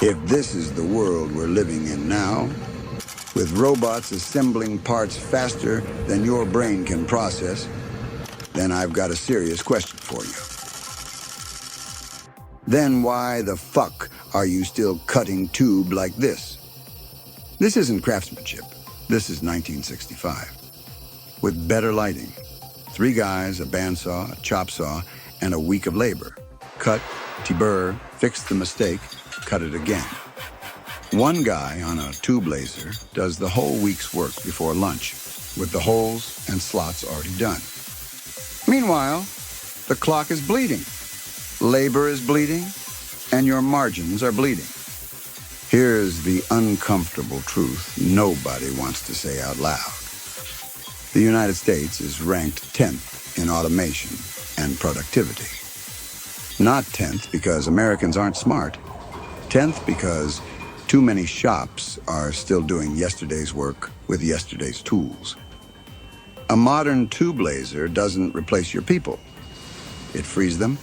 If this is the world we're living in now, with robots assembling parts faster than your brain can process, then I've got a serious question for you. Then why the fuck are you still cutting tube like this? This isn't craftsmanship. This is 1965. With better lighting. 3 guys, a bandsaw, a chop saw, and a week of labor. Cut, deburr, fix the mistake, cut it again. One guy on a tube laser does the whole week's work before lunch, with the holes and slots already done. Meanwhile, the clock is bleeding. Labor is bleeding, and your margins are bleeding. Here's the uncomfortable truth nobody wants to say out loud. The United States is ranked 10th in automation and productivity. Not 10th because Americans aren't smart. 10th because too many shops are still doing yesterday's work with yesterday's tools. A modern tube laser doesn't replace your people. It frees them.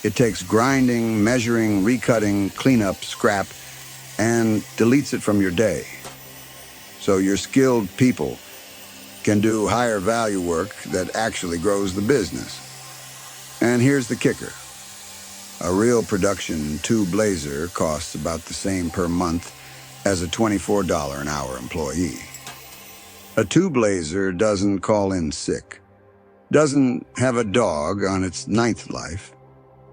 It takes grinding, measuring, recutting, cleanup, scrap, and deletes it from your day. So your skilled people can do higher value work that actually grows the business. And here's the kicker. A real production tube laser costs about the same per month as a $24 an hour employee. A tube laser doesn't call in sick, doesn't have a dog on its 9th life,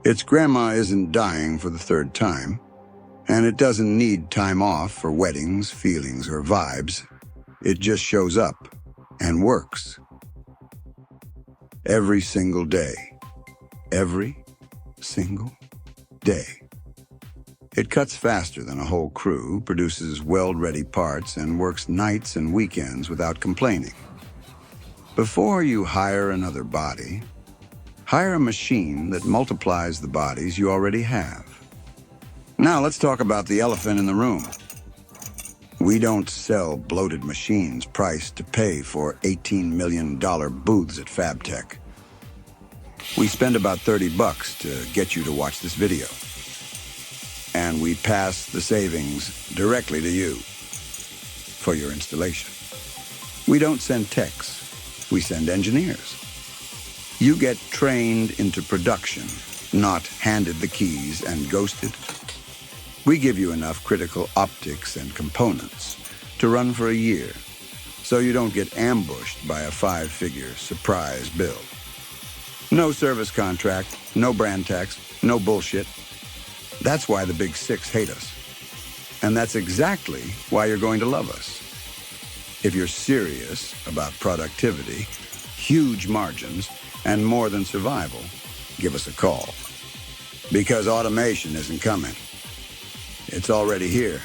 its grandma isn't dying for the 3rd time, and it doesn't need time off for weddings, feelings, or vibes. It just shows up and works. Every single day. Every single day. It cuts faster than a whole crew, produces weld-ready parts, and works nights and weekends without complaining. Before you hire another body, hire a machine that multiplies the bodies you already have. Now let's talk about the elephant in the room. We don't sell bloated machines priced to pay for $18 million booths at FabTech. We spend about $30 to get you to watch this video. And we pass the savings directly to you for your installation. We don't send techs, we send engineers. You get trained into production, not handed the keys and ghosted. We give you enough critical optics and components to run for a year, so you don't get ambushed by a 5-figure surprise bill. No service contract, no brand tax, no bullshit. That's why the Big Six hate us. And that's exactly why you're going to love us. If you're serious about productivity, huge margins, and more than survival, give us a call. Because automation isn't coming. It's already here.